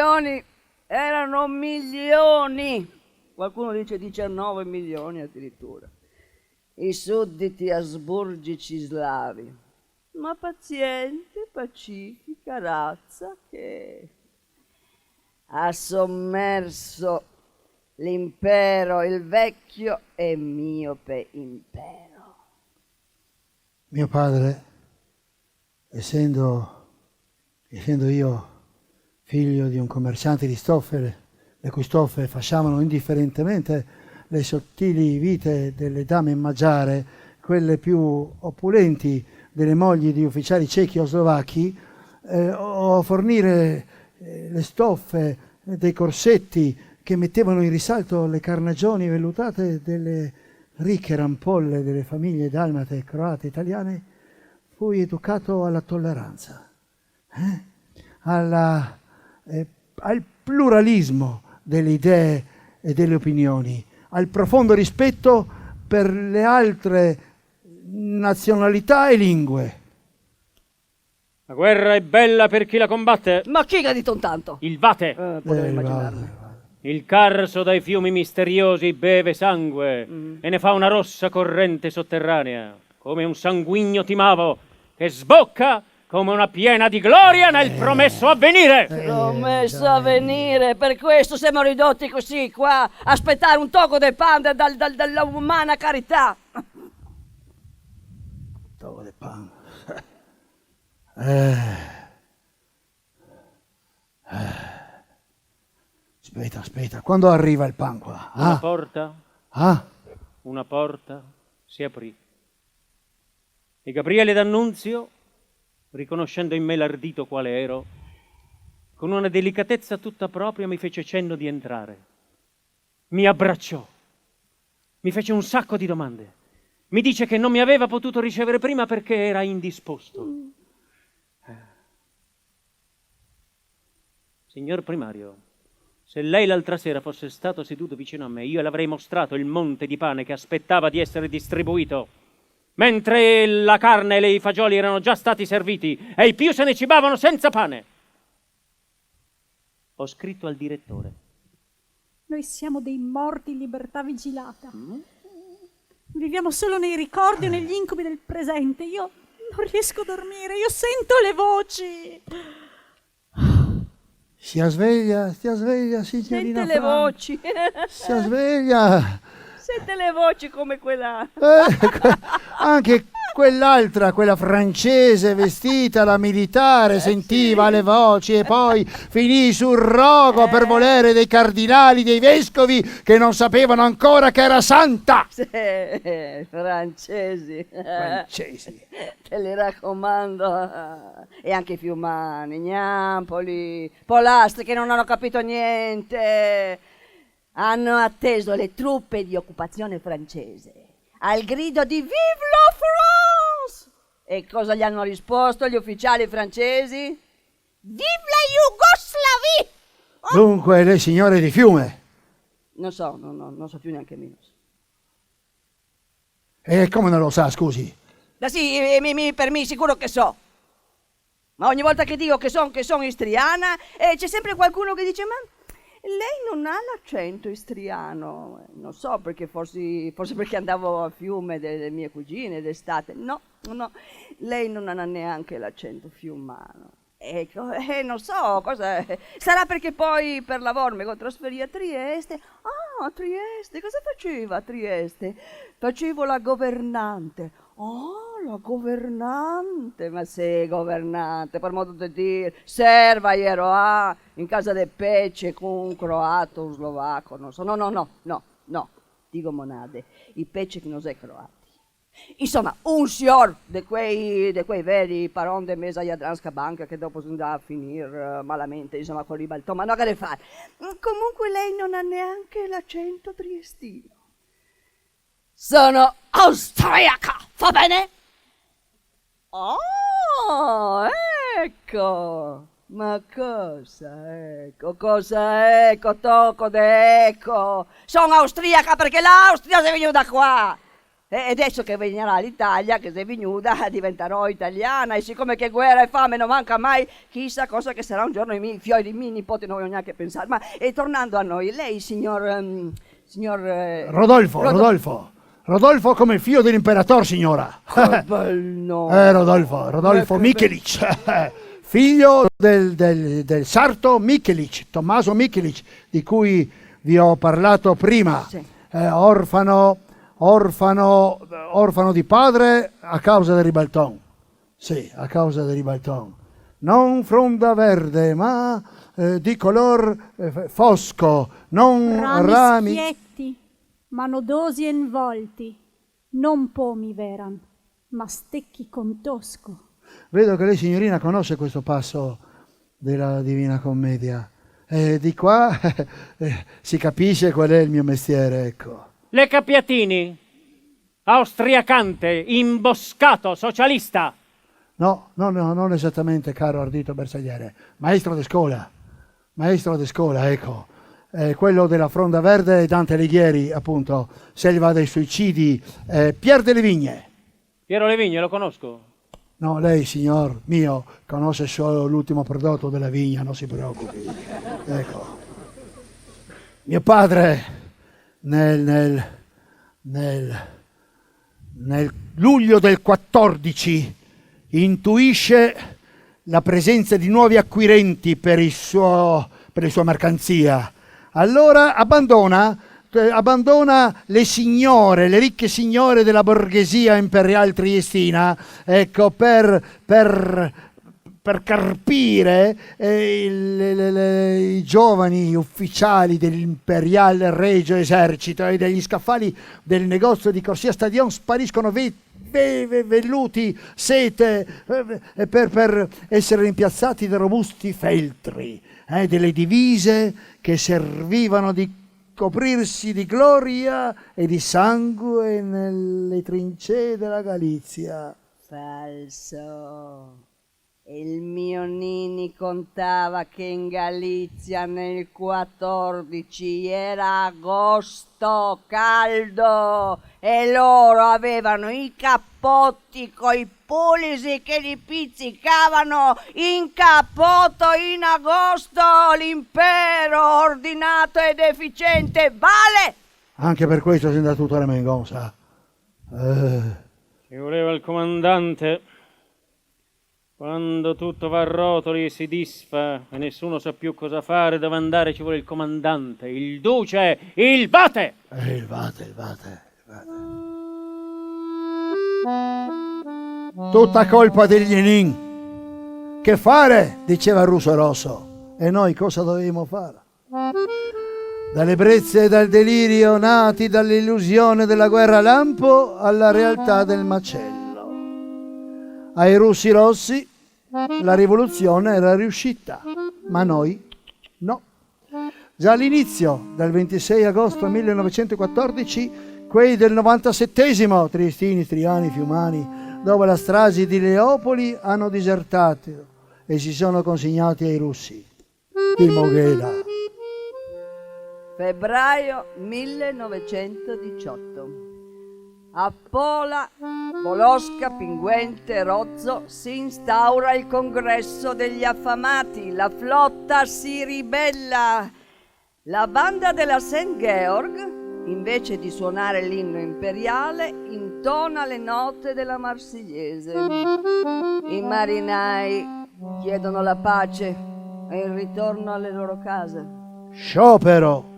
milioni, erano milioni. Qualcuno dice 19 milioni addirittura. I sudditi asburgici slavi. Ma paziente, pacifica razza che ha sommerso l'impero, il vecchio e miope impero. Mio padre, essendo io figlio di un commerciante di stoffe, le cui stoffe fasciavano indifferentemente le sottili vite delle dame in magiare, quelle più opulenti delle mogli di ufficiali cechi o slovacchi, o fornire le stoffe dei corsetti che mettevano in risalto le carnagioni vellutate delle ricche rampolle delle famiglie dalmate, croate, italiane, fui educato alla tolleranza, al pluralismo delle idee e delle opinioni, al profondo rispetto per le altre nazionalità e lingue. La guerra è bella per chi la combatte. Ma chi ha detto tanto? Il vate. Potevo immaginarmi. Il carso dai fiumi misteriosi beve sangue e ne fa una rossa corrente sotterranea, come un sanguigno timavo che sbocca come una piena di gloria nel promesso avvenire. Promesso avvenire, per questo siamo ridotti così qua, a aspettare un tocco di pane dalla umana carità. Tocco di pane. Aspetta, quando arriva il pan qua? Una porta si aprì. E Gabriele D'Annunzio, riconoscendo in me l'ardito quale ero, con una delicatezza tutta propria mi fece cenno di entrare. Mi abbracciò, mi fece un sacco di domande. Mi dice che non mi aveva potuto ricevere prima perché era indisposto. Signor primario, se lei l'altra sera fosse stato seduto vicino a me, io le avrei mostrato il monte di pane che aspettava di essere distribuito, mentre la carne e i fagioli erano già stati serviti e i più se ne cibavano senza pane. Ho scritto al direttore. Noi siamo dei morti in libertà vigilata. Viviamo solo nei ricordi o negli incubi del presente. Io non riesco a dormire, io sento le voci. Stia sveglia, signorina. Sente le voci. Stia sveglia. Sente le voci come quella. Anche quell'altra, quella francese vestita da militare, sentiva le voci e poi finì sul rogo per volere dei cardinali, dei vescovi che non sapevano ancora che era santa. Francesi. Te li raccomando. E anche i fiumani, Gnampoli, Polastri che non hanno capito niente. Hanno atteso le truppe di occupazione francese al grido di Vive la France! E cosa gli hanno risposto gli ufficiali francesi? Vive la Jugoslavie! Dunque, le signore di Fiume. Non so più neanche meno. E come non lo sa, scusi? Sì, per me sicuro che so. Ma ogni volta che dico che sono istriana, c'è sempre qualcuno che dice: ma lei non ha l'accento istriano. Non so, perché forse perché andavo a Fiume delle mie cugine d'estate. No, lei non ha neanche l'accento fiumano. Ecco, non so cosa. Sarà perché poi per lavoro mi trasferì a Trieste. A Trieste, cosa facevo a Trieste? Facevo la governante. La governante, ma sì, governante, per modo di dire, serva ero in casa del Pece con un croato, un slovacco, non so, no, dico monade, i Pece che non è croati. Insomma, un signor di quei veri paron de mesa Jadranska banca che dopo si andava a finire malamente, insomma, con ribaltò, ma no che ne fare. Comunque lei non ha neanche l'accento triestino. Sono austriaca, va bene? Ecco, ma cosa ecco, tocco d'ecco. Sono austriaca perché l'Austria si è venuta qua. E adesso che venirà l'Italia, che se vignuda, diventerò italiana. E siccome che guerra e fame non manca mai, chissà cosa che sarà un giorno i miei fioi, i miei nipoti, non voglio neanche pensare. Ma tornando a noi, lei, signor Rodolfo come il figlio dell'imperatore, signora. Che bello! Rodolfo Michelic, figlio del sarto Michelic, Tommaso Michelic, di cui vi ho parlato prima. Sì. Orfano di padre a causa del ribaltone. Sì, a causa del ribaltone. Non fronda verde, ma di color fosco, non rami. Schietti, ma nodosi e involti, non pomi veran, ma stecchi con tosco. Vedo che lei, signorina, conosce questo passo della Divina Commedia. Di qua si capisce qual è il mio mestiere, ecco. Le Capiatini, austriacante, imboscato, socialista. No, non esattamente, caro ardito bersagliere. Maestro di scuola, ecco. Quello della Fronda Verde, Dante Alighieri, appunto, Selva dei Suicidi, Pier delle Vigne. Piero Le Vigne, lo conosco. No, lei, signor mio, conosce solo l'ultimo prodotto della vigna, non si preoccupi. Ecco. Mio padre, nel luglio del 14, intuisce la presenza di nuovi acquirenti per la sua mercanzia. Allora abbandona le signore, le ricche signore della borghesia imperiale triestina, ecco, per carpire i giovani ufficiali dell'imperiale regio esercito, e degli scaffali del negozio di Corsia Stadion spariscono velluti, sete, per essere rimpiazzati da robusti feltri, delle divise che servivano di coprirsi di gloria e di sangue nelle trincee della Galizia. Falso. Il mio Nini contava che in Galizia nel 14 era agosto, caldo, e loro avevano i cappotti coi polisi che li pizzicavano in cappotto in agosto. L'impero ordinato ed efficiente vale. Anche per questo si è andato tutto a Remengon, sa. Ci voleva il comandante. Quando tutto va a rotoli e si disfa e nessuno sa più cosa fare, dove andare, ci vuole il comandante, il duce, il vate! Il vate. Tutta colpa degli Enin. Che fare? Diceva il russo rosso. E noi cosa dovevamo fare? Dall'ebbrezza e dal delirio nati dall'illusione della guerra lampo alla realtà del macello. Ai russi rossi la rivoluzione era riuscita, ma noi no. Già all'inizio, dal 26 agosto 1914, quei del 97esimo, triestini, istriani, fiumani, dopo la strage di Leopoli, hanno disertato e si sono consegnati ai russi di Moghera. Febbraio 1918. A Pola, Volosca, Pinguente, Rozzo si instaura il congresso degli affamati, la flotta si ribella. La banda della St. Georg, invece di suonare l'inno imperiale, intona le note della Marsigliese. I marinai chiedono la pace e il ritorno alle loro case. Sciopero!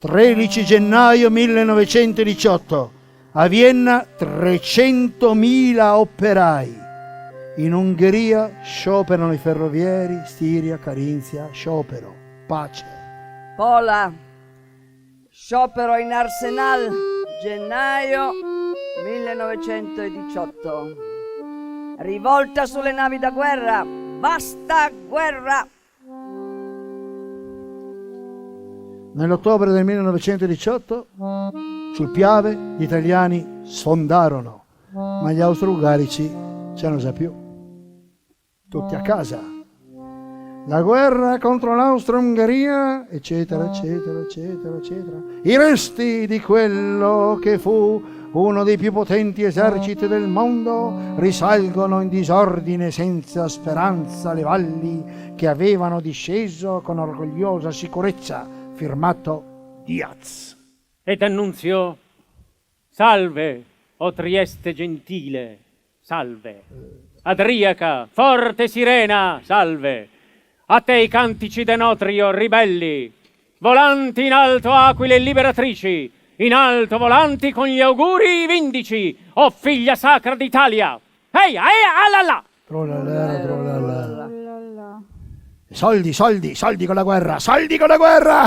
13 gennaio 1918, a Vienna 300.000 operai. In Ungheria scioperano i ferrovieri, Stiria, Carinzia, sciopero, pace. Pola, sciopero in Arsenal, gennaio 1918. Rivolta sulle navi da guerra, basta guerra! Nell'ottobre del 1918 sul Piave gli italiani sfondarono, ma gli austro-ungarici c'erano già più, tutti a casa. la guerra contro l'Austro-Ungheria, eccetera, eccetera, eccetera, eccetera. I resti di quello che fu uno dei più potenti eserciti del mondo risalgono in disordine senza speranza le valli che avevano disceso con orgogliosa sicurezza. Firmato Diaz. Ed Annunzio, salve, o Trieste gentile, salve. Adriaca, forte sirena, salve. A te i cantici denotrio, ribelli. Volanti in alto, aquile liberatrici. In alto volanti con gli auguri vindici, o figlia sacra d'Italia. Ehi, alala! Trollala, trollala. Lala. Soldi, soldi, soldi con la guerra, soldi con la guerra!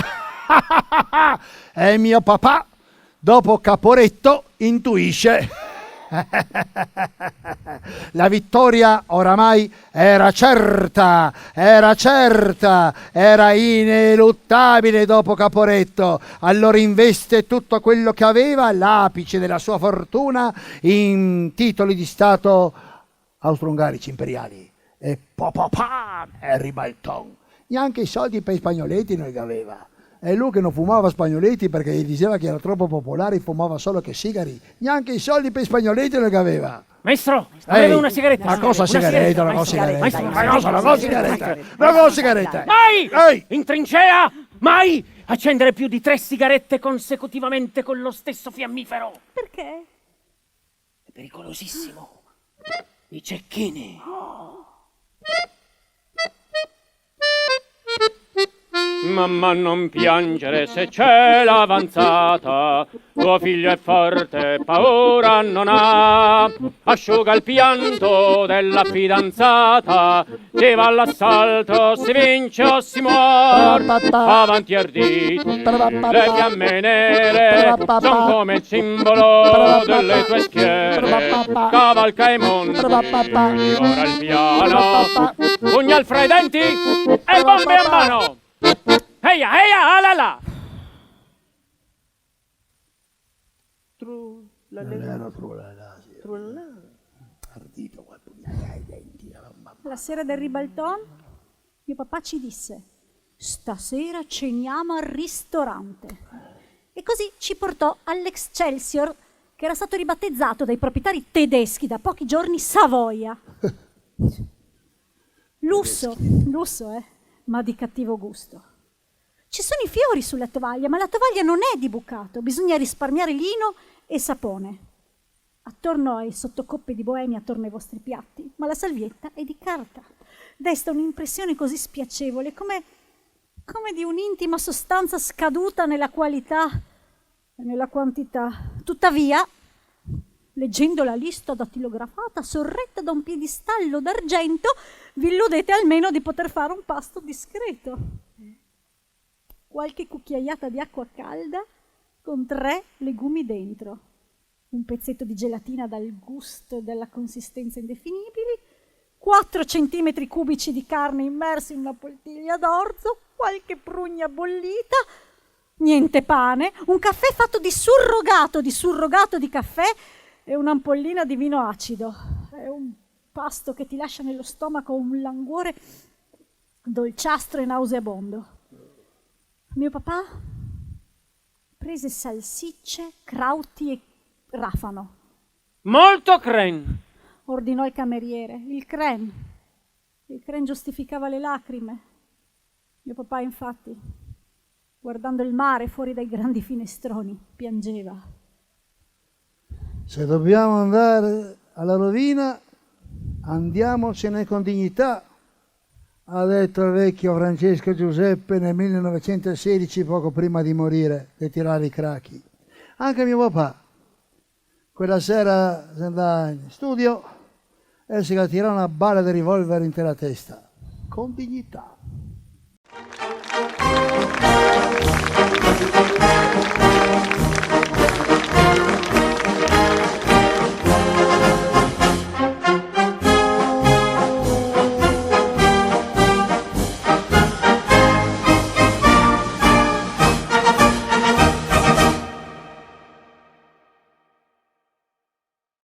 E mio papà, dopo Caporetto, intuisce. La vittoria oramai era certa, era ineluttabile dopo Caporetto. Allora investe tutto quello che aveva, l'apice della sua fortuna, in titoli di Stato austro-ungarici imperiali. E Harry Balton. Neanche i soldi per i spagnoletti non li aveva. È lui che non fumava spagnoletti perché gli diceva che era troppo popolare, fumava solo che sigari. Neanche i soldi per i spagnoletti non li aveva. Maestro, aveva una sigaretta. Ma cosa sigaretta? Una La sigaretta. sigaretta? Mai! Ehi! In trincea, mai accendere più di 3 sigarette consecutivamente con lo stesso fiammifero. Perché? È pericolosissimo. I cecchini. Mamma, non piangere se c'è l'avanzata, tuo figlio è forte, paura non ha. Asciuga il pianto della fidanzata, si va all'assalto, si vince o si muore. Avanti arditi, le fiamme nere son come il simbolo delle tue schiere. Cavalca i monti, ora il piano, pugnal fra i denti e bombe a mano. Eia, alala! La sera del ribaltone, mio papà ci disse: stasera ceniamo al ristorante. E così ci portò all'Excelsior, che era stato ribattezzato dai proprietari tedeschi da pochi giorni Savoia. Lusso, ma di cattivo gusto. Ci sono i fiori sulla tovaglia, ma la tovaglia non è di bucato, bisogna risparmiare lino e sapone. Attorno ai sottocoppe di boemia, attorno ai vostri piatti, ma la salvietta è di carta. Desta un'impressione così spiacevole, come di un'intima sostanza scaduta nella qualità e nella quantità. Tuttavia, leggendo la lista dattilografata, sorretta da un piedistallo d'argento, vi illudete almeno di poter fare un pasto discreto. Qualche cucchiaiata di acqua calda con 3 legumi dentro, un pezzetto di gelatina dal gusto e dalla consistenza indefinibili, 4 centimetri cubici di carne immersi in una poltiglia d'orzo, qualche prugna bollita, niente pane, un caffè fatto di surrogato di caffè e un'ampollina di vino acido. È un pasto che ti lascia nello stomaco un languore dolciastro e nauseabondo. Mio papà prese salsicce, crauti e rafano. Molto cren. Ordinò il cameriere. Il cren giustificava le lacrime. Mio papà, infatti, guardando il mare fuori dai grandi finestroni, piangeva. Se dobbiamo andare alla rovina, andiamocene con dignità, ha detto il vecchio Francesco Giuseppe nel 1916, poco prima di morire, di tirare i cracchi. Anche mio papà, quella sera si andava in studio e si tirò una balla di revolver in la testa, con dignità.